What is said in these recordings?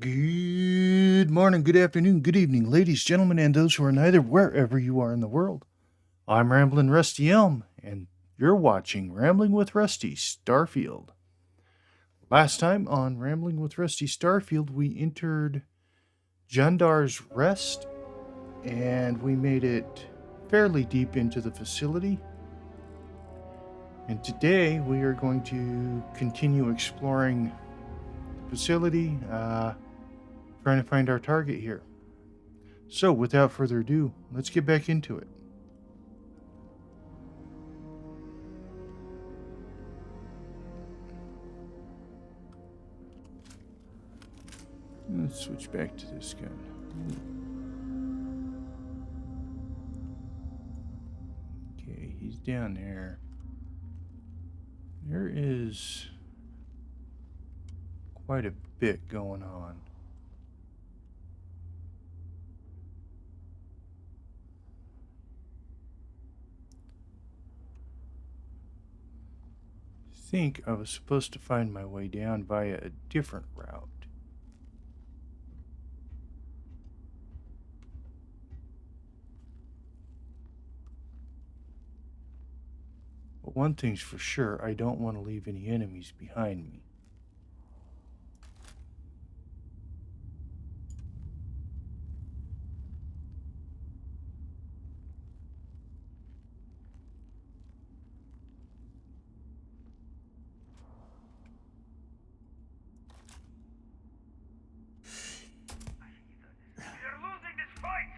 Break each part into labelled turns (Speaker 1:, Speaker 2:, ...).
Speaker 1: Good morning, good afternoon, good evening, ladies, gentlemen, and those who are neither, wherever you are in the world. I'm Ramblin' Rusty Elm, and you're watching Rambling with Rusty Starfield. Last time on Rambling with Rusty Starfield, we entered Jandar's Rest, and we made it fairly deep into the facility. And today we are going to continue exploring the facility, trying to find our target here. So, without further ado, let's get back into it. Let's switch back to this gun. Okay, he's down there. There is quite a bit going on. I think I was supposed to find my way down via a different route. But one thing's for sure, I don't want to leave any enemies behind me.
Speaker 2: We're losing this fight!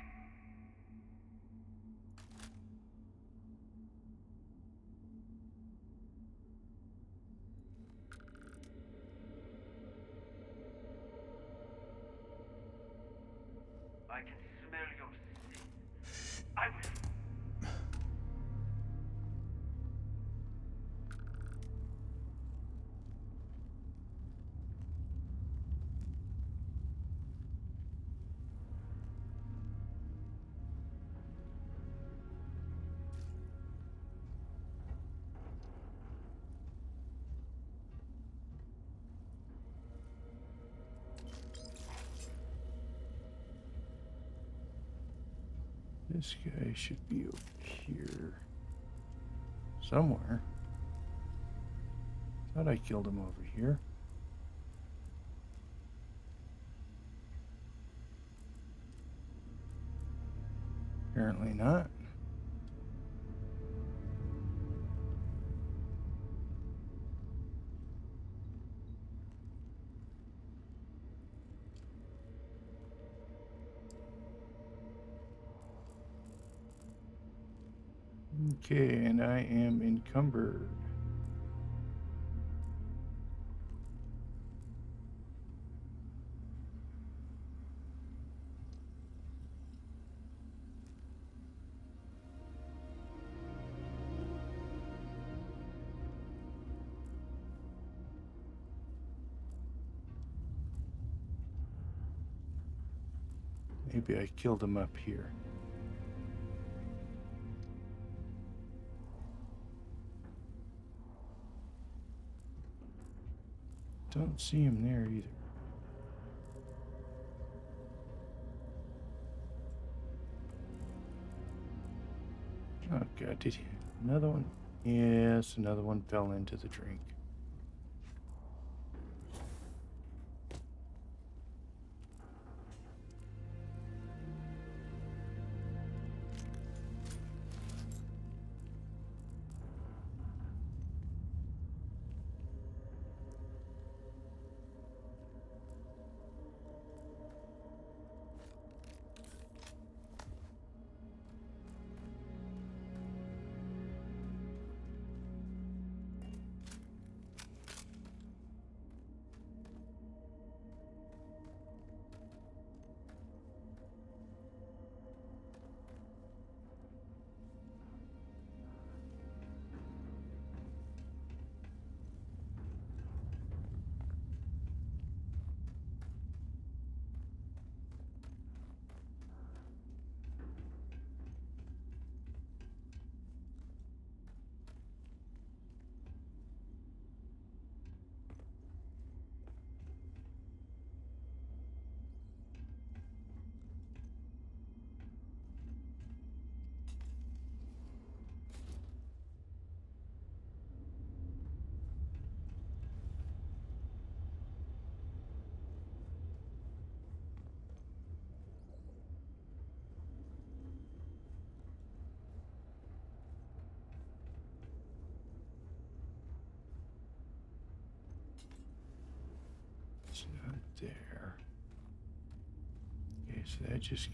Speaker 2: I can smell your sin. I will.
Speaker 1: This guy should be over here somewhere. Thought I killed him over here. Apparently not. Okay, and I am encumbered. Maybe I killed him up here. Don't see him there either. Oh god, did he? Another one? Yes, another one fell into the drink. So that just...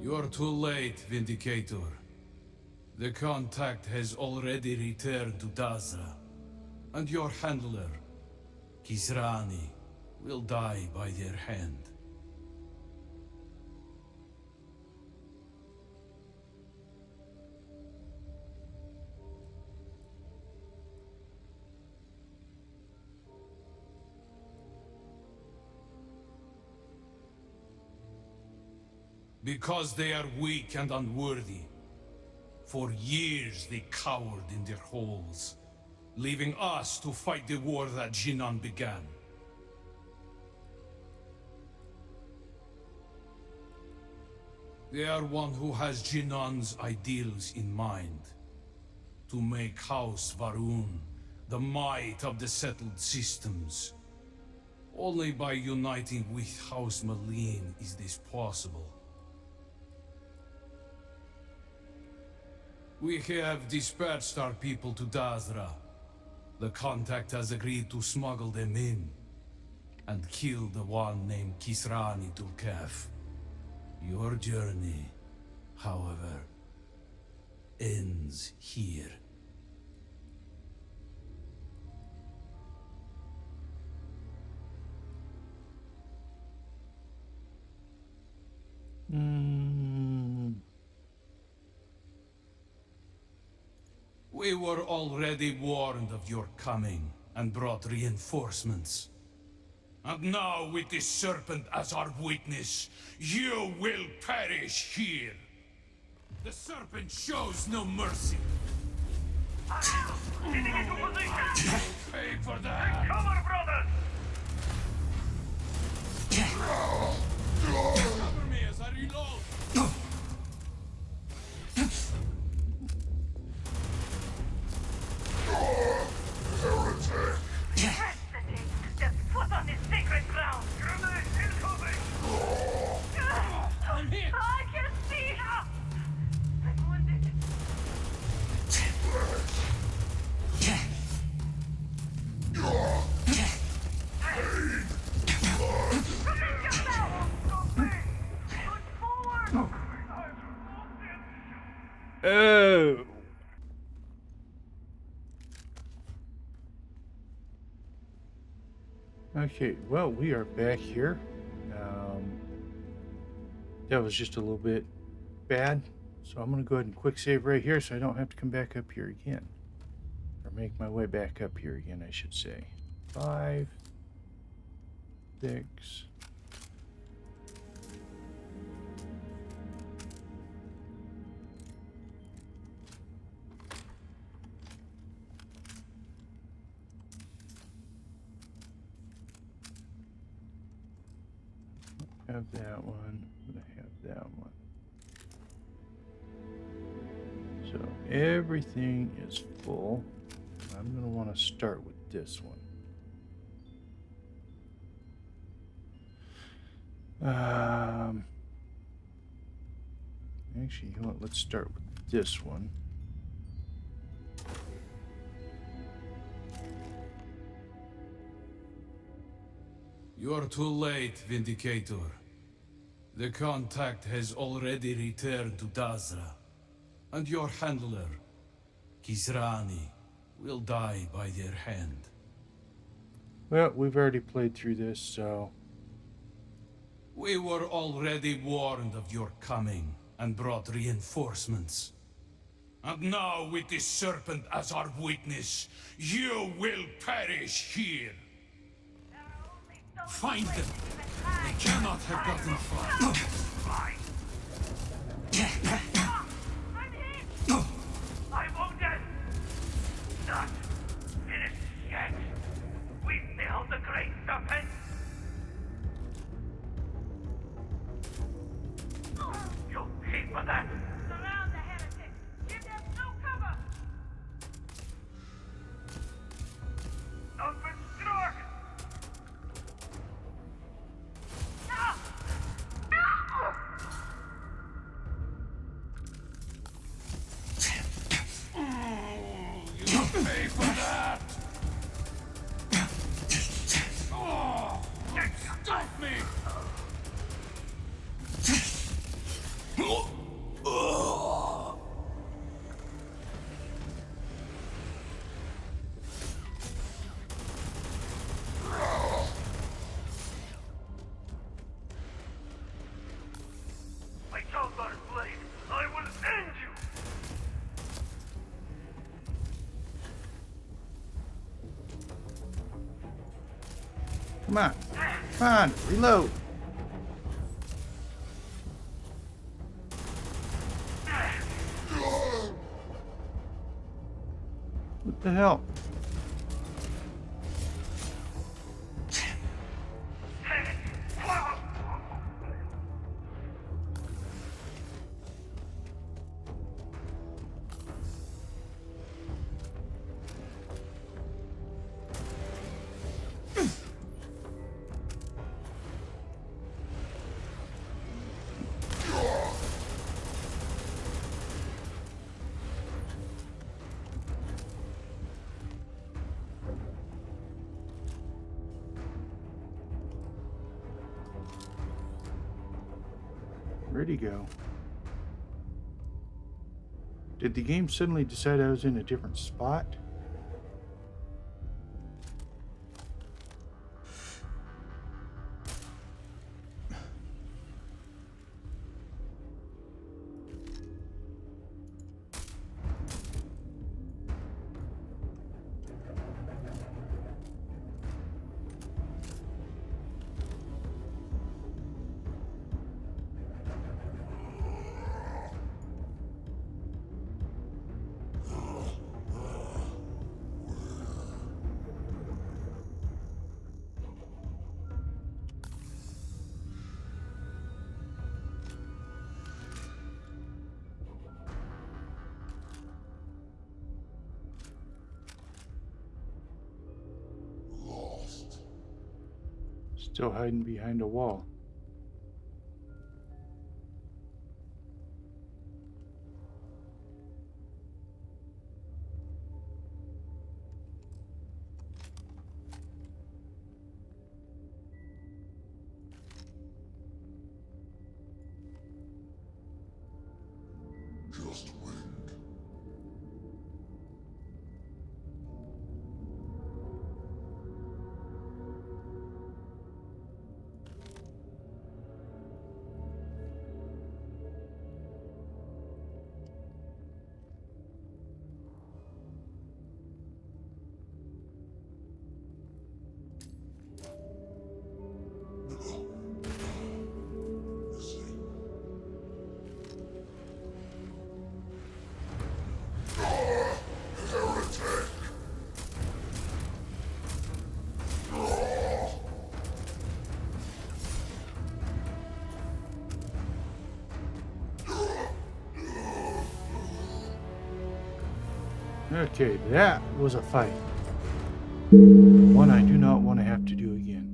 Speaker 3: You're too late, Vindicator. The contact has already returned to Dazra, and your handler, Kisrani, will die by their hand. Because they are weak and unworthy. For years they cowered in their holes, leaving us to fight the war that Jinan began. They are one who has Jinan's ideals in mind. To make House Varun the might of the settled systems. Only by uniting with House Malin is this possible. We have dispatched our people to Dazra. The contact has agreed to smuggle them in and kill the one named Kisrani Dulkaf. Your journey, however, ends here. We were already warned of your coming and brought reinforcements. And now, with this serpent as our witness, you will perish here. The serpent shows no mercy.
Speaker 2: Getting into position!
Speaker 3: Pay for that!
Speaker 2: Cover, brothers!
Speaker 3: Cover me as I reload!
Speaker 2: Hesitate! Step foot on this sacred ground! Grenade incoming!
Speaker 3: I'm hit!
Speaker 2: I can see! I'm wounded! Protect yourself! Push forward!
Speaker 1: Oh! Okay, well, we are back here. That was just a little bit bad, so I'm going to go ahead and quick save right here so I don't have to come back up here again. Or make my way back up here again, I should say. 5, 6... have that one. I'm gonna have that one. So everything is full. I'm gonna want to start with this one. Actually, you know what? Let's start with this one.
Speaker 3: You're too late, Vindicator. The contact has already returned to Dazra. And your handler, Kisrani, will die by their hand.
Speaker 1: Well, we've already played through this, so...
Speaker 3: We were already warned of your coming and brought reinforcements. And now, with this serpent as our witness, you will perish here. Find them. They cannot have gotten far.
Speaker 2: I'm hit! I'm wounded! Not finished yet. We beheld the great serpent. You'll pay for that. Surround the heretics. Give them no cover. Open struck.
Speaker 3: You'll pay for that. Oh, stop me!
Speaker 2: My Jandar blade. I will end you.
Speaker 1: Come on. Come on. Reload. What the hell? Where'd he go? Did the game suddenly decide I was in a different spot? Still hiding behind a wall.
Speaker 4: Just wind.
Speaker 1: Okay, that was a fight. One I do not want to have to do again.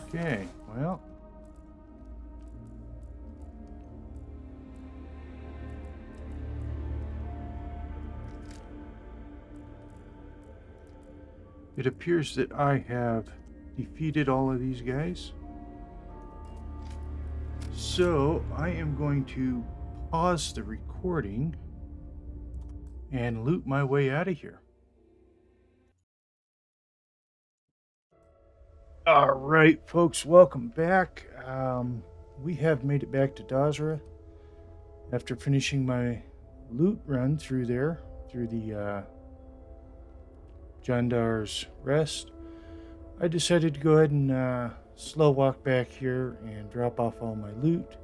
Speaker 1: Okay, well. It appears that I have defeated all of these guys. So I am going to pause the recording and loot my way out of here. All right, folks, welcome back. We have made it back to Dazra after finishing my loot run through there, through the Jandar's Rest. I decided to go ahead and slow walk back here and drop off all my loot,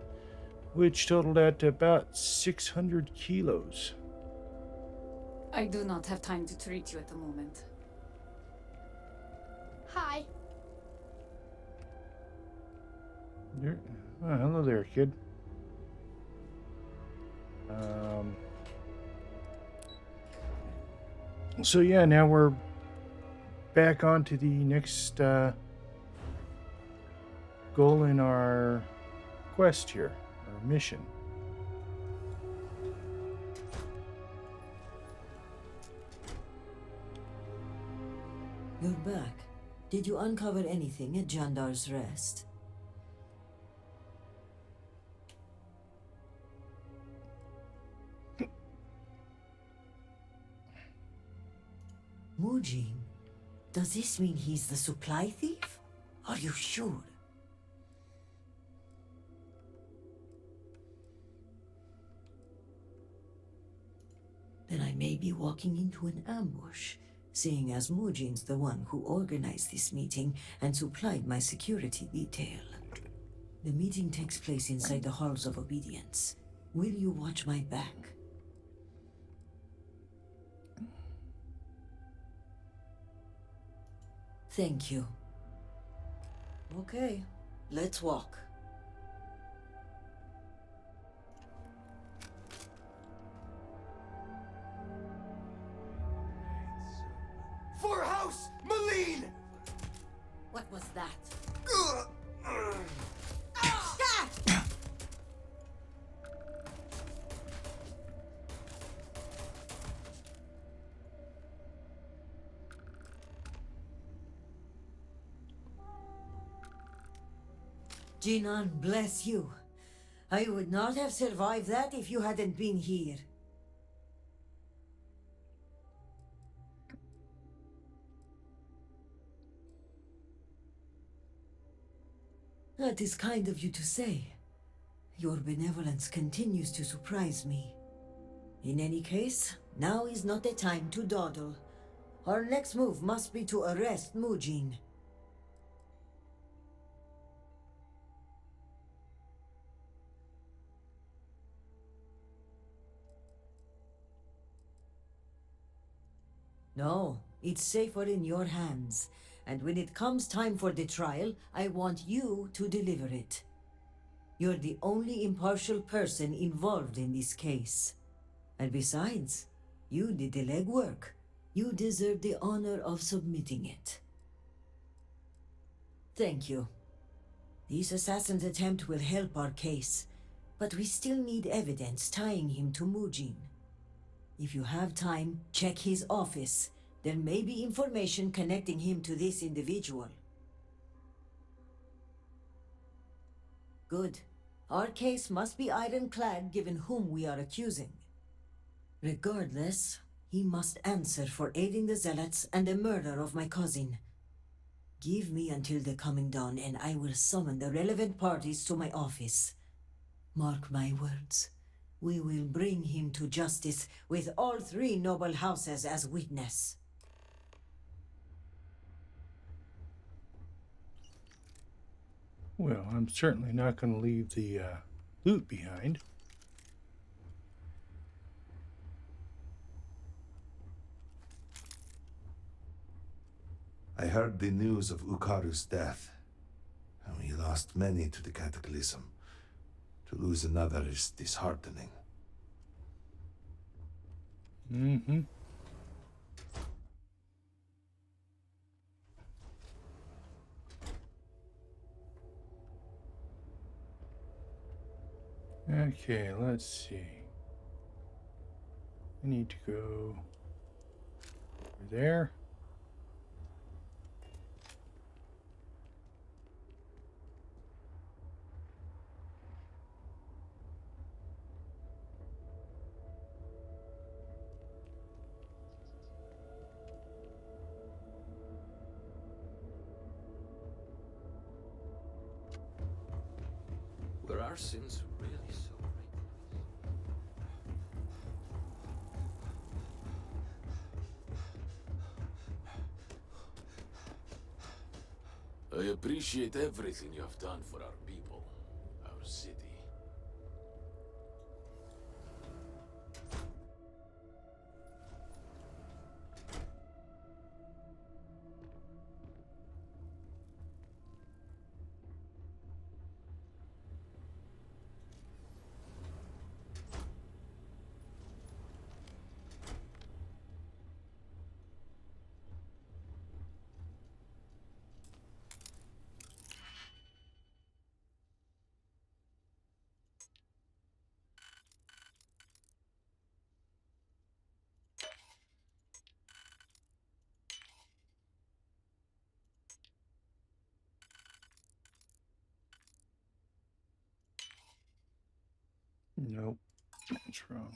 Speaker 1: which totaled out to about 600 kilos.
Speaker 4: I do not have time to treat you at the moment.
Speaker 5: Hi.
Speaker 1: Oh, hello there, kid. So yeah, now we're back on to the next goal in our quest here, our mission.
Speaker 6: You're back. Did you uncover anything at Jandar's Rest? Mujin? Does this mean he's the supply thief? Are you sure? Then I may be walking into an ambush, seeing as Mujin's the one who organized this meeting and supplied my security detail. The meeting takes place inside the Halls of Obedience. Will you watch my back? Thank you. Okay, let's walk.
Speaker 7: For House Malene!
Speaker 6: What was that? Jinan, bless you. I would not have survived that if you hadn't been here. That is kind of you to say. Your benevolence continues to surprise me. In any case, now is not the time to dawdle. Our next move must be to arrest Mujin. No, it's safer in your hands. And when it comes time for the trial, I want you to deliver it. You're the only impartial person involved in this case. And besides, you did the legwork. You deserve the honor of submitting it. Thank you. This assassin's attempt will help our case, but we still need evidence tying him to Mujin. If you have time, check his office. There may be information connecting him to this individual. Good. Our case must be ironclad given whom we are accusing. Regardless, he must answer for aiding the Zealots and the murder of my cousin. Give me until the coming dawn and I will summon the relevant parties to my office. Mark my words. We will bring him to justice with all three noble houses as witness.
Speaker 1: Well, I'm certainly not going to leave the loot behind.
Speaker 7: I heard the news of Ukaru's death, and we lost many to the cataclysm. To lose another is disheartening.
Speaker 1: Mm-hmm. Okay, let's see. I need to go over there.
Speaker 5: Were our sins really so great? I appreciate everything you have done for our people, our city.
Speaker 1: Nope, that's wrong.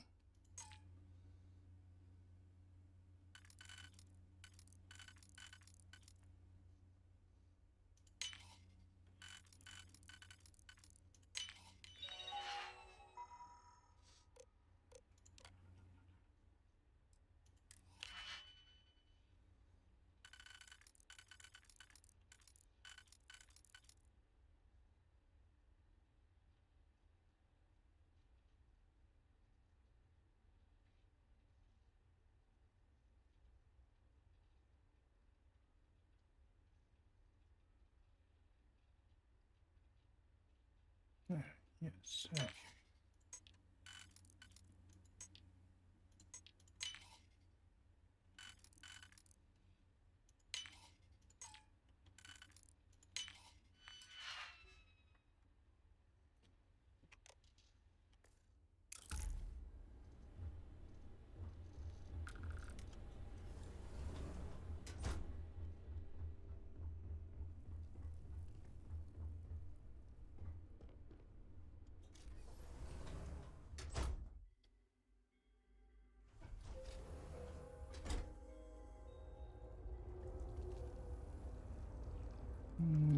Speaker 1: Yes, okay.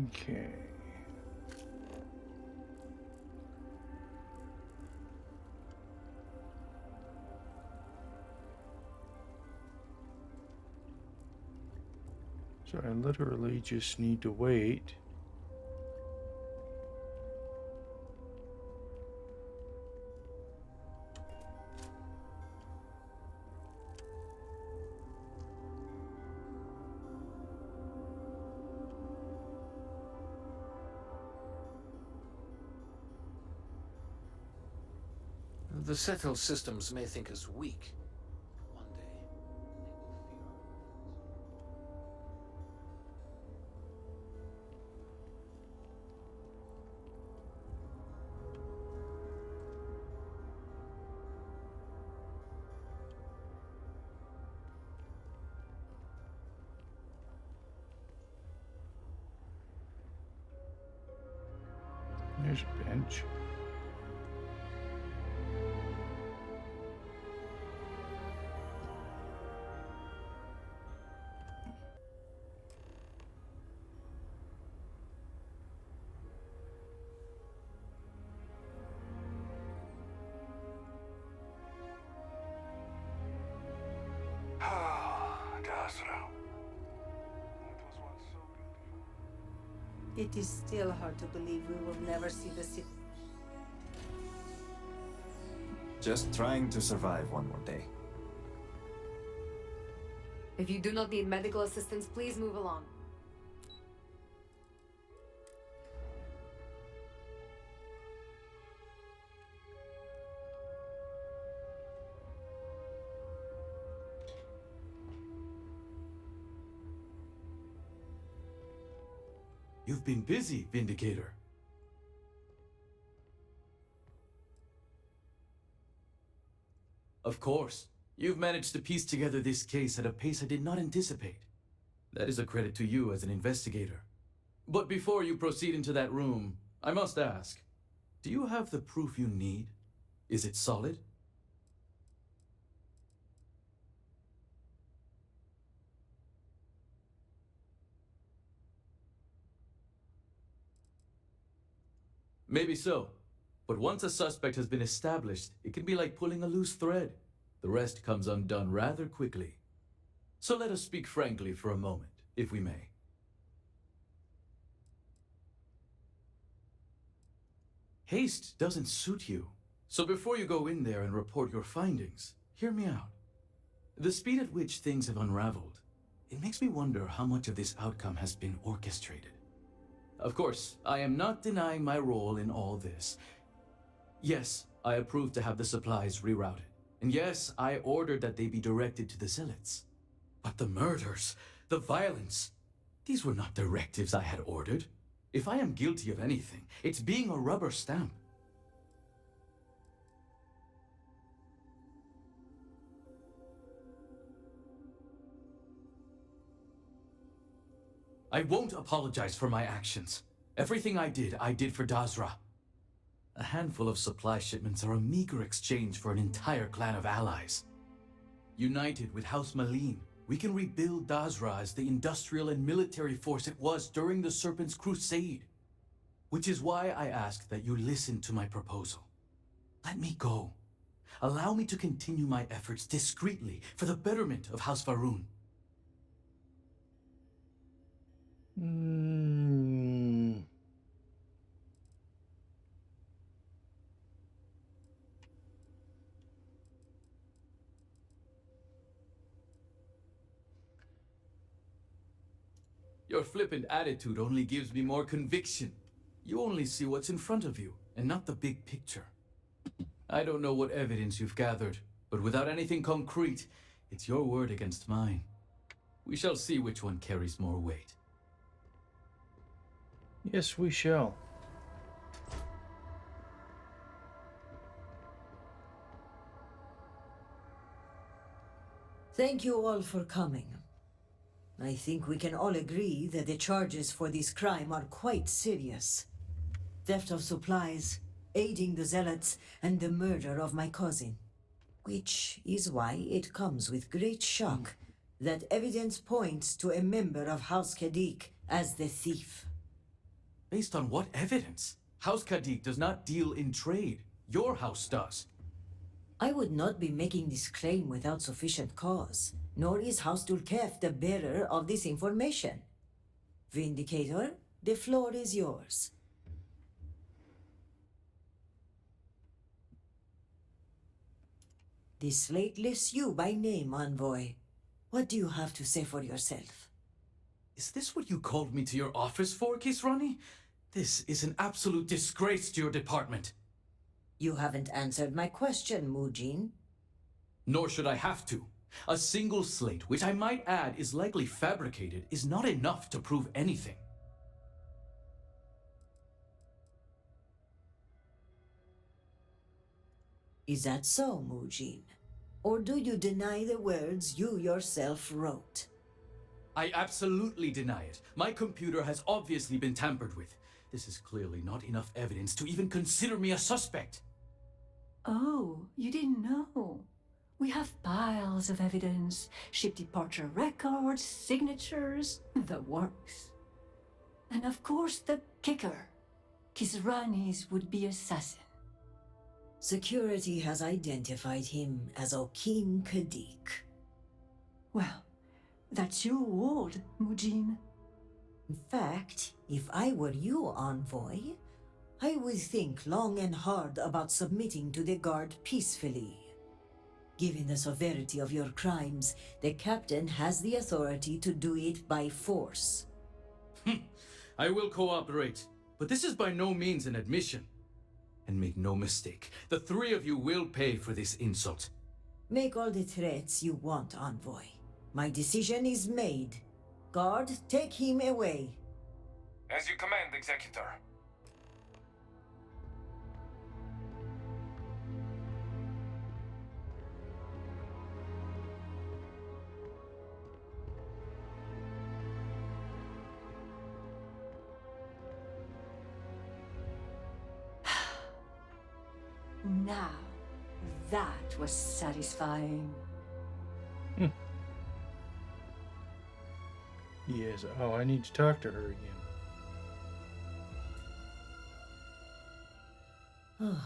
Speaker 1: Okay. So I literally just need to wait.
Speaker 5: The settled systems may think us weak. One day, they will fear
Speaker 1: There's a bench.
Speaker 2: Dasra. It was once so beautiful.
Speaker 8: It is still hard to believe we will never see the city.
Speaker 9: Just trying to survive one more day.
Speaker 10: If you do not need medical assistance, please move along.
Speaker 11: You've been busy, Vindicator. Of course. You've managed to piece together this case at a pace I did not anticipate. That is a credit to you as an investigator. But before you proceed into that room, I must ask, do you have the proof you need? Is it solid? Maybe so. But once a suspect has been established, it can be like pulling a loose thread. The rest comes undone rather quickly. So let us speak frankly for a moment, if we may. Haste doesn't suit you. So before you go in there and report your findings, hear me out. The speed at which things have unraveled, it makes me wonder how much of this outcome has been orchestrated. Of course, I am not denying my role in all this. Yes, I approved to have the supplies rerouted. And yes, I ordered that they be directed to the Zealots. But the murders, the violence, these were not directives I had ordered. If I am guilty of anything, it's being a rubber stamp. I won't apologize for my actions. Everything I did for Dazra. A handful of supply shipments are a meager exchange for an entire clan of allies. United with House Malin, we can rebuild Dazra as the industrial and military force it was during the Serpent's Crusade. Which is why I ask that you listen to my proposal. Let me go. Allow me to continue my efforts discreetly for the betterment of House Varun. Your flippant attitude only gives me more conviction. You only see what's in front of you, and not the big picture. I don't know what evidence you've gathered, but without anything concrete, it's your word against mine. We shall see which one carries more weight.
Speaker 1: Yes, we shall.
Speaker 6: Thank you all for coming. I think we can all agree that the charges for this crime are quite serious. Theft of supplies, aiding the Zealots, and the murder of my cousin. Which is why it comes with great shock that evidence points to a member of House Kadik as the thief.
Speaker 11: Based on what evidence? House Kadik does not deal in trade. Your house does.
Speaker 6: I would not be making this claim without sufficient cause, nor is House Dulkef the bearer of this information. Vindicator, the floor is yours. The slate lists you by name, Envoy. What do you have to say for yourself?
Speaker 11: Is this what you called me to your office for, Kisrani? This is an absolute disgrace to your department.
Speaker 6: You haven't answered my question, Mujin.
Speaker 11: Nor should I have to. A single slate, which I might add is likely fabricated, is not enough to prove anything.
Speaker 6: Is that so, Mujin? Or do you deny the words you yourself wrote?
Speaker 11: I absolutely deny it. My computer has obviously been tampered with. This is clearly not enough evidence to even consider me a suspect.
Speaker 12: Oh, you didn't know. We have piles of evidence, ship departure records, signatures, the works. And of course the kicker. Kisrani's would-be assassin.
Speaker 6: Security has identified him as Okim Kadik.
Speaker 12: Well, that's your ward, Mujin.
Speaker 6: In fact, if I were you, Envoy, I would think long and hard about submitting to the guard peacefully. Given the severity of your crimes, the captain has the authority to do it by force.
Speaker 11: I will cooperate, but this is by no means an admission. And make no mistake, the three of you will pay for this insult.
Speaker 6: Make all the threats you want, Envoy. My decision is made. Guard, take him away.
Speaker 2: As you command, Executor.
Speaker 12: Now, that was satisfying.
Speaker 1: Yes. Oh, I need to talk to her again.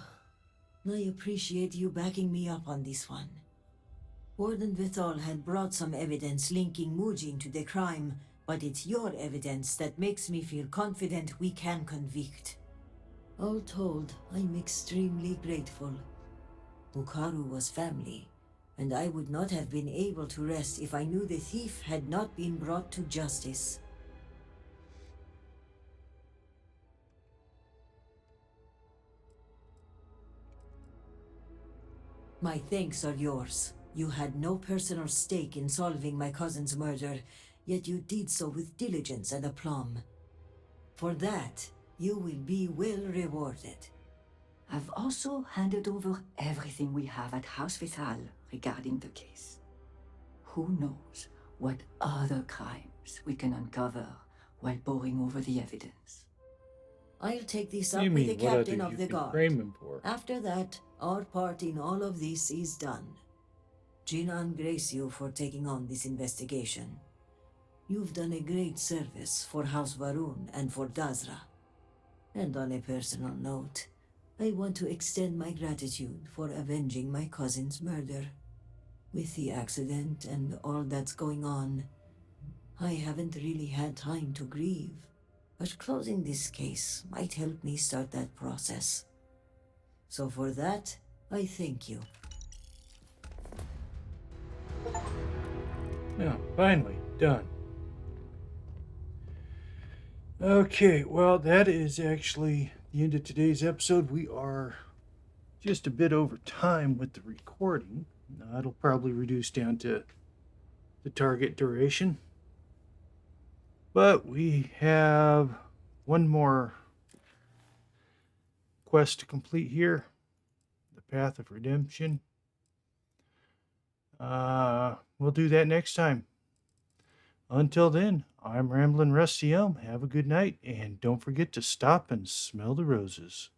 Speaker 6: I appreciate you backing me up on this one. Warden Vithal had brought some evidence linking Mujin to the crime, but it's your evidence that makes me feel confident we can convict. All told, I'm extremely grateful. Ukaru was family, and I would not have been able to rest if I knew the thief had not been brought to justice. My thanks are yours. You had no personal stake in solving my cousin's murder, yet you did so with diligence and aplomb. For that, you will be well rewarded.
Speaker 12: I've also handed over everything we have at House Vital regarding the case. Who knows what other crimes we can uncover while poring over the evidence.
Speaker 6: I'll take this
Speaker 1: What
Speaker 6: up
Speaker 1: do you
Speaker 6: with the
Speaker 1: mean, what
Speaker 6: captain
Speaker 1: other
Speaker 6: of
Speaker 1: you
Speaker 6: the
Speaker 1: can
Speaker 6: guard.
Speaker 1: frame him for?
Speaker 6: After that, our part in all of this is done. Jinan grace you for taking on this investigation. You've done a great service for House Varun and for Dazra. And on a personal note, I want to extend my gratitude for avenging my cousin's murder. With the accident and all that's going on, I haven't really had time to grieve. But closing this case might help me start that process. So for that, I thank you.
Speaker 1: Yeah, finally done. Okay, well, that is actually the end of today's episode. We are just a bit over time with the recording. It'll probably reduce down to the target duration. But we have one more quest to complete here. The Path of Redemption. We'll do that next time. Until then, I'm Ramblin' Rusty Elm. Have a good night, and don't forget to stop and smell the roses.